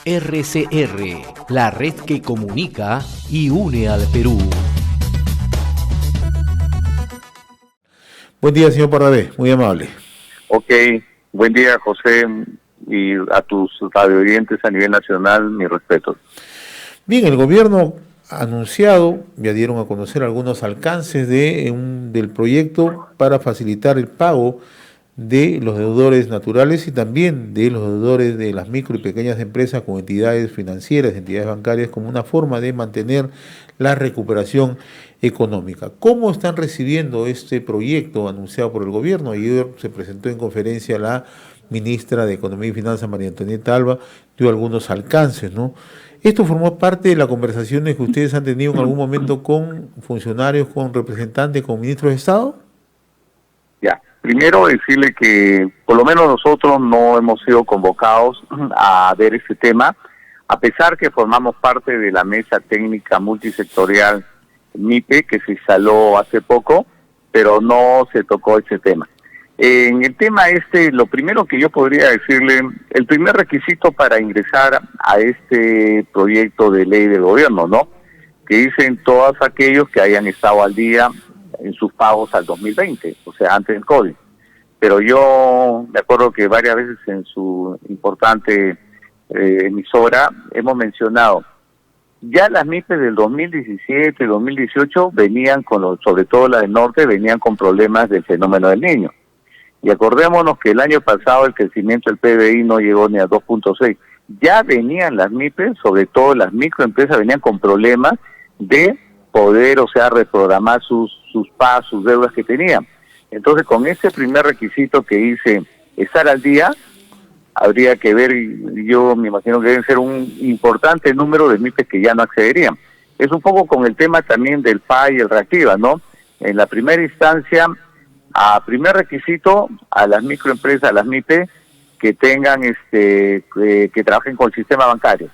RCR, la red que comunica y une al Perú. Buen día, señor Pardavé, muy amable. Ok, buen día, José, y a tus radioyentes a nivel nacional, mi respeto. Bien, el gobierno ha anunciado, ya dieron a conocer algunos alcances del proyecto para facilitar el pago de los deudores naturales y también de los deudores de las micro y pequeñas empresas con entidades financieras, entidades bancarias, como una forma de mantener la recuperación económica. ¿Cómo están recibiendo este proyecto anunciado por el gobierno? Ayer se presentó en conferencia la ministra de Economía y Finanzas, María Antonieta Alba, dio algunos alcances, ¿no? ¿Esto formó parte de las conversaciones que ustedes han tenido en algún momento con funcionarios, con representantes, con ministros de Estado? Ya, primero decirle que por lo menos nosotros no hemos sido convocados a ver este tema, a pesar que formamos parte de la mesa técnica multisectorial MIPE que se instaló hace poco, pero no se tocó ese tema. En el tema lo primero que yo podría decirle, el primer requisito para ingresar a este proyecto de ley del gobierno, ¿no? Que dicen todos aquellos que hayan estado al día en sus pagos al 2020, o sea, antes del COVID. Pero yo me acuerdo que varias veces en su importante emisora hemos mencionado, ya las MIPES del 2017, 2018 venían sobre todo la del norte, venían con problemas del fenómeno del Niño. Y acordémonos que el año pasado el crecimiento del PBI no llegó ni a 2.6. Ya venían las MIPES, sobre todo las microempresas, venían con problemas de poder, o sea, reprogramar sus pagos, sus deudas que tenían. Entonces, con ese primer requisito que dice estar al día, habría que ver, y yo me imagino que deben ser un importante número de MIPES que ya no accederían. Es un poco con el tema también del PAI y el Reactiva, ¿no? En la primera instancia, a primer requisito, a las microempresas, a las MIPE, que tengan, que trabajen con el sistema bancario.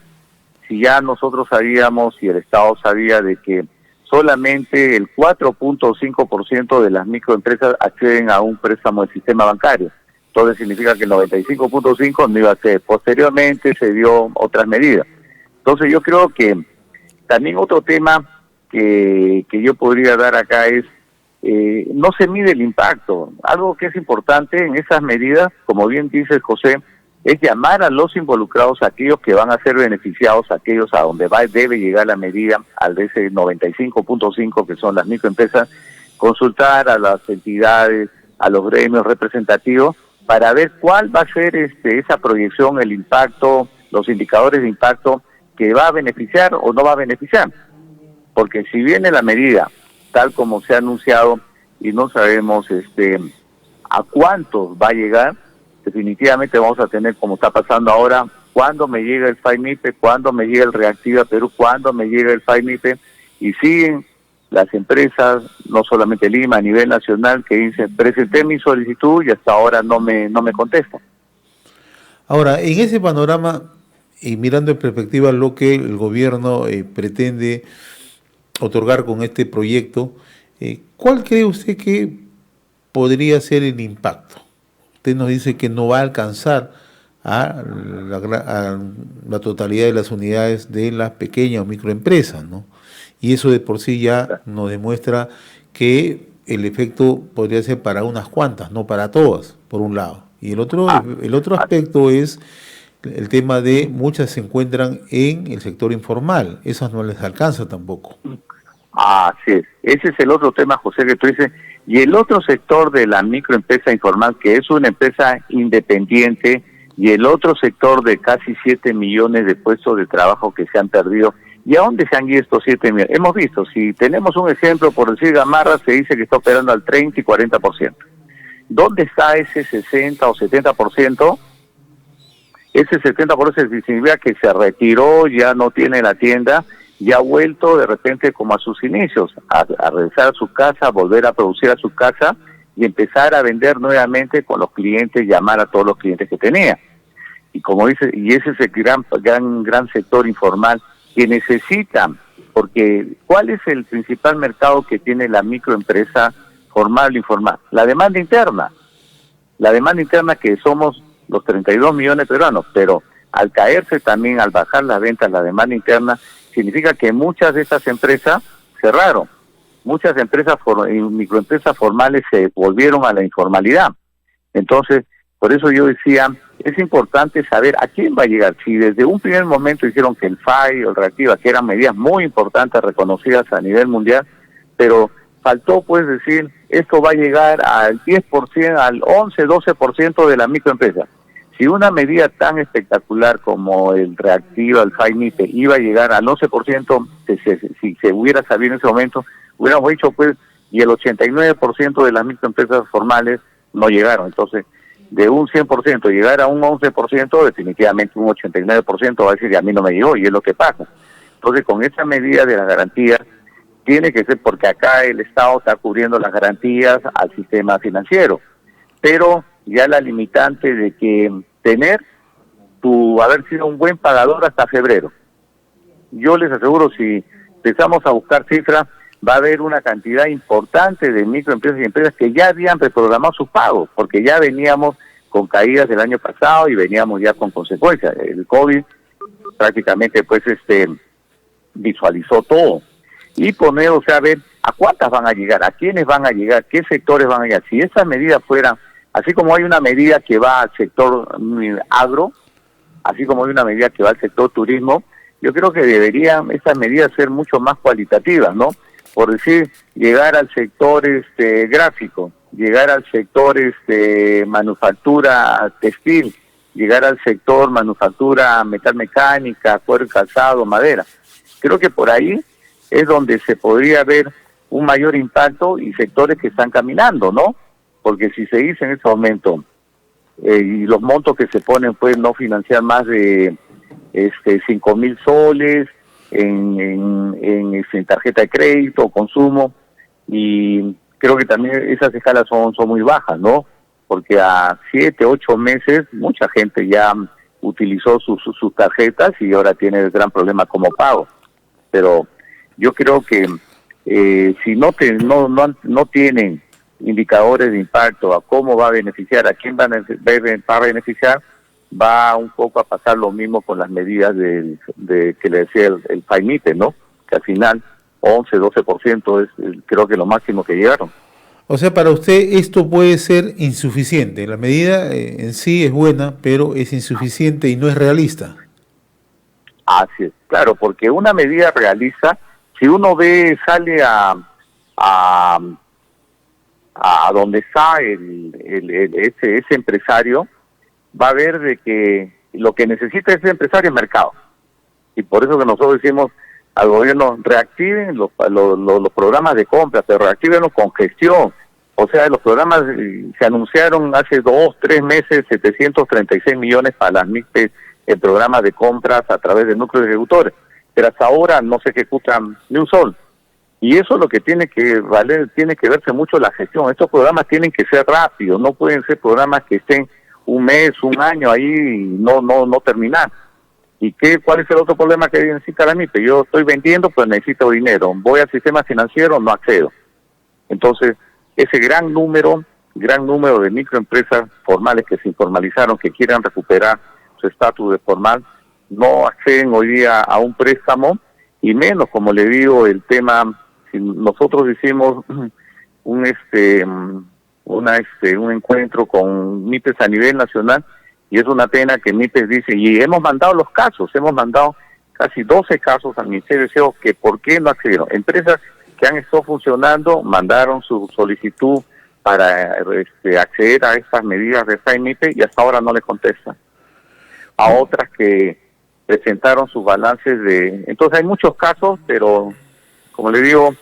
Si ya nosotros sabíamos y el Estado sabía de que solamente el 4.5% de las microempresas acceden a un préstamo del sistema bancario. Entonces significa que el 95.5% no iba a ser. Posteriormente se dio otras medidas. Entonces yo creo que también otro tema que yo podría dar acá es, no se mide el impacto. Algo que es importante en esas medidas, como bien dice José, es llamar a los involucrados, a aquellos que van a ser beneficiados, a aquellos a donde debe llegar la medida, al de ese 95.5 que son las microempresas, consultar a las entidades, a los gremios representativos, para ver cuál va a ser esa proyección, el impacto, los indicadores de impacto que va a beneficiar o no va a beneficiar. Porque si viene la medida tal como se ha anunciado y no sabemos a cuántos va a llegar, definitivamente vamos a tener, como está pasando ahora, cuándo me llega el FAI-MIPE, cuándo me llega el Reactiva Perú, cuándo me llega el FAI-MIPE, y siguen las empresas, no solamente Lima, a nivel nacional, que dicen, presenté mi solicitud y hasta ahora no me contestan. Ahora, en ese panorama, y mirando en perspectiva lo que el gobierno pretende otorgar con este proyecto, ¿cuál cree usted que podría ser el impacto? Usted nos dice que no va a alcanzar a la totalidad de las unidades de las pequeñas o microempresas, ¿no? Y eso de por sí ya nos demuestra que el efecto podría ser para unas cuantas, no para todas, por un lado. Y el otro aspecto es el tema de muchas se encuentran en el sector informal, esas no les alcanza tampoco. Así es, ese es el otro tema, José, que tú dices, y el otro sector de la microempresa informal, que es una empresa independiente, y el otro sector de casi 7 millones de puestos de trabajo que se han perdido. ¿Y a dónde se han ido estos 7 millones? Hemos visto, si tenemos un ejemplo, por decir Gamarra, se dice que está operando al 30 y 40%. ¿Dónde está ese 60 o 70%? Ese 70% significa que se retiró, ya no tiene la tienda, y ha vuelto de repente como a sus inicios, a regresar a su casa, a volver a producir a su casa y empezar a vender nuevamente con los clientes, llamar a todos los clientes que tenía. Y como dice, y ese es el gran sector informal que necesita, porque ¿cuál es el principal mercado que tiene la microempresa formal o informal? La demanda interna que somos los 32 millones de peruanos, pero al caerse también, al bajar las ventas, la demanda interna, significa que muchas de estas empresas cerraron. Muchas microempresas formales se volvieron a la informalidad. Entonces, por eso yo decía, es importante saber a quién va a llegar. Si desde un primer momento dijeron que el FAI o el Reactiva, que eran medidas muy importantes, reconocidas a nivel mundial, pero faltó pues decir, esto va a llegar al 10%, al 11, 12% de las microempresas. Si una medida tan espectacular como el Reactiva, el FAI-MIPE, iba a llegar al 11%, si se hubiera sabido en ese momento, hubiéramos dicho pues, y el 89% de las microempresas formales no llegaron. Entonces, de un 100% llegar a un 11%, definitivamente un 89% va a decir que a mí no me llegó, y es lo que pasa. Entonces, con esa medida de las garantías, tiene que ser porque acá el Estado está cubriendo las garantías al sistema financiero, pero ya la limitante de que haber sido un buen pagador hasta febrero. Yo les aseguro, si empezamos a buscar cifras, va a haber una cantidad importante de microempresas y empresas que ya habían reprogramado sus pagos, porque ya veníamos con caídas del año pasado y veníamos ya con consecuencias. El COVID prácticamente pues visualizó todo. Y poner, o sea, ver a cuántas van a llegar, a quiénes van a llegar, qué sectores van a llegar. Si esas medidas fueran, así como hay una medida que va al sector agro, así como hay una medida que va al sector turismo, yo creo que deberían esas medidas ser mucho más cualitativas, ¿no? Por decir, llegar al sector gráfico, llegar al sector manufactura textil, llegar al sector manufactura metalmecánica, cuero y calzado, madera. Creo que por ahí es donde se podría ver un mayor impacto y sectores que están caminando, ¿no? Porque si se dice en este momento, y los montos que se ponen pueden no financiar más de 5.000 soles en tarjeta de crédito o consumo, y creo que también esas escalas son muy bajas, ¿no? Porque a 7, 8 meses mucha gente ya utilizó sus tarjetas y ahora tiene el gran problema como pago. Pero yo creo que si no tienen indicadores de impacto a cómo va a beneficiar, a quién va a beneficiar, va un poco a pasar lo mismo con las medidas que le decía el FAI-MIPE, ¿no? Que al final 11, 12% es creo que lo máximo que llegaron. O sea, para usted esto puede ser insuficiente. La medida en sí es buena, pero es insuficiente y no es realista. Así es, claro, porque una medida realista, si uno sale a donde está ese empresario, va a ver de que lo que necesita ese empresario es mercado. Y por eso que nosotros decimos al gobierno, reactiven los programas de compra, pero reactívenlos con gestión. O sea, los programas se anunciaron hace 2, 3 meses, 736 millones para las MIPES en programas de compras a través de núcleos ejecutores, pero hasta ahora no se ejecutan ni un sol. Y eso es lo que tiene que verse mucho la gestión. Estos programas tienen que ser rápidos, no pueden ser programas que estén un mes, un año ahí y no terminar. ¿Y cuál es el otro problema que necesita la MIPE? Yo estoy vendiendo, pues necesito dinero. Voy al sistema financiero, no accedo. Entonces, ese gran número de microempresas formales que se informalizaron, que quieran recuperar su estatus de formal, no acceden hoy día a un préstamo, y menos, como le digo, el tema, si nosotros hicimos un encuentro con MIPES a nivel nacional, y es una pena que MIPES dice, y hemos mandado los casos, hemos mandado casi 12 casos al Ministerio de SEO, que por qué no accedieron. Empresas que han estado funcionando mandaron su solicitud para acceder a estas medidas de FAI-MIPE y hasta ahora no les contestan. A otras que presentaron sus balances Entonces hay muchos casos, pero como le digo,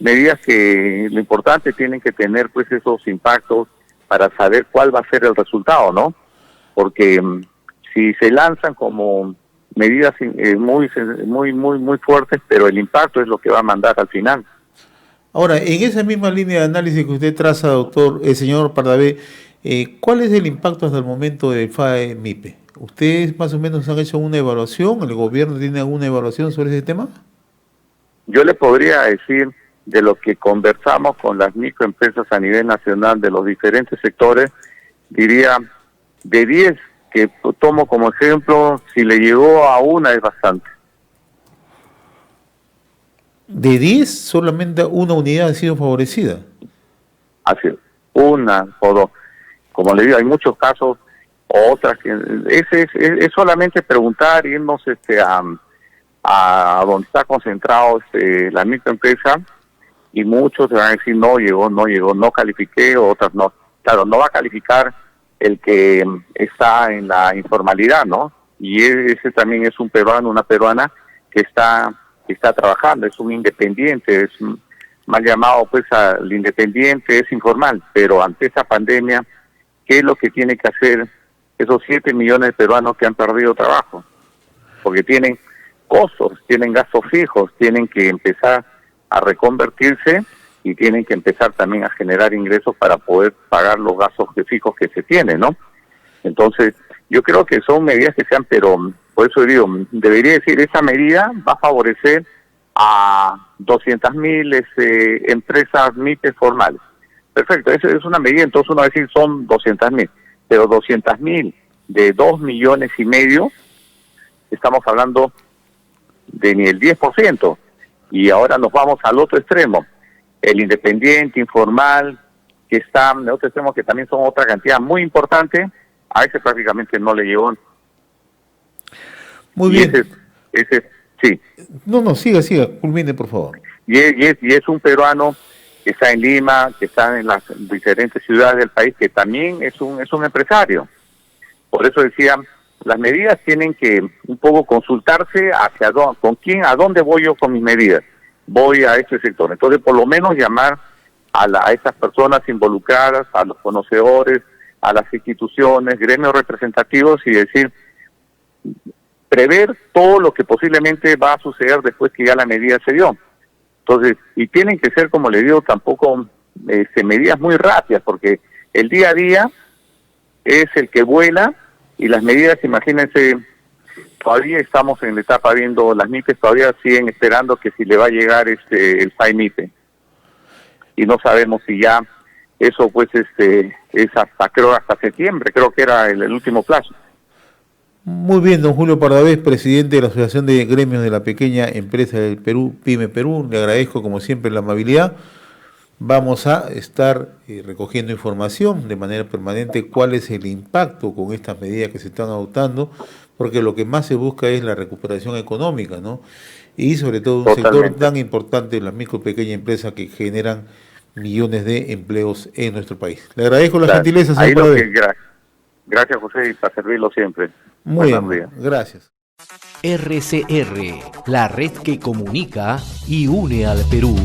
medidas que lo importante tienen que tener pues esos impactos para saber cuál va a ser el resultado, ¿no? Porque si se lanzan como medidas muy fuertes, pero el impacto es lo que va a mandar al final. Ahora, en esa misma línea de análisis que usted traza, señor Pardavé, ¿cuál es el impacto hasta el momento del FAI-MIPE? ¿Ustedes más o menos han hecho una evaluación? ¿El gobierno tiene alguna evaluación sobre ese tema? Yo le podría decir de lo que conversamos con las microempresas a nivel nacional de los diferentes sectores, diría de 10 que tomo como ejemplo, si le llegó a una es bastante. De 10, solamente una unidad ha sido favorecida. Así, una o dos. Como le digo, hay muchos casos, otras que es solamente preguntar, irnos a donde está concentrado la microempresa, y muchos te van a decir no llegó, no califiqué, o otras no. Claro, no va a calificar el que está en la informalidad, ¿no? Y ese también es un peruano, una peruana que está trabajando, es un independiente, es mal llamado pues al independiente, es informal, pero ante esa pandemia, ¿qué es lo que tiene que hacer esos 7 millones de peruanos que han perdido trabajo? Porque tienen costos, tienen gastos fijos, tienen que empezar a reconvertirse y tienen que empezar también a generar ingresos para poder pagar los gastos fijos que se tienen, ¿no? Entonces, yo creo que son medidas que sean, pero por eso digo, debería decir, esa medida va a favorecer a 200.000 empresas MIPES formales. Perfecto, esa es una medida, entonces uno va a decir son 200.000, pero 200.000 de 2,5 millones, estamos hablando de ni el 10%, y ahora nos vamos al otro extremo, el independiente, informal, que está en el otro extremo, que también son otra cantidad muy importante, a ese prácticamente no le llegó. Muy bien. Ese sí. No, siga, culmine, por favor. Y es un peruano que está en Lima, que está en las diferentes ciudades del país, que también es un empresario. Por eso decía, las medidas tienen que un poco consultarse hacia dónde, con quién, a dónde voy yo con mis medidas. Voy a este sector. Entonces, por lo menos llamar a esas personas involucradas, a los conocedores, a las instituciones, gremios representativos, y decir, prever todo lo que posiblemente va a suceder después que ya la medida se dio. Entonces, y tienen que ser, como le digo, tampoco medidas muy rápidas, porque el día a día es el que vuela, y las medidas, imagínense, todavía estamos en la etapa viendo, las MIPES todavía siguen esperando que si le va a llegar el FAI-MIPE, y no sabemos si ya eso pues es hasta septiembre, creo que era el último plazo. Muy bien, don Julio Pardavé, presidente de la Asociación de Gremios de la Pequeña Empresa del Perú, PYME Perú, le agradezco como siempre la amabilidad. Vamos a estar recogiendo información de manera permanente cuál es el impacto con estas medidas que se están adoptando, porque lo que más se busca es la recuperación económica, ¿no? Y sobre todo un sector tan importante, las micro y pequeñas empresas que generan millones de empleos en nuestro país. Le agradezco la gentileza, señor Pardavé. Gracias, José, y para servirlo siempre. Muy bien, gracias. RCR, la red que comunica y une al Perú.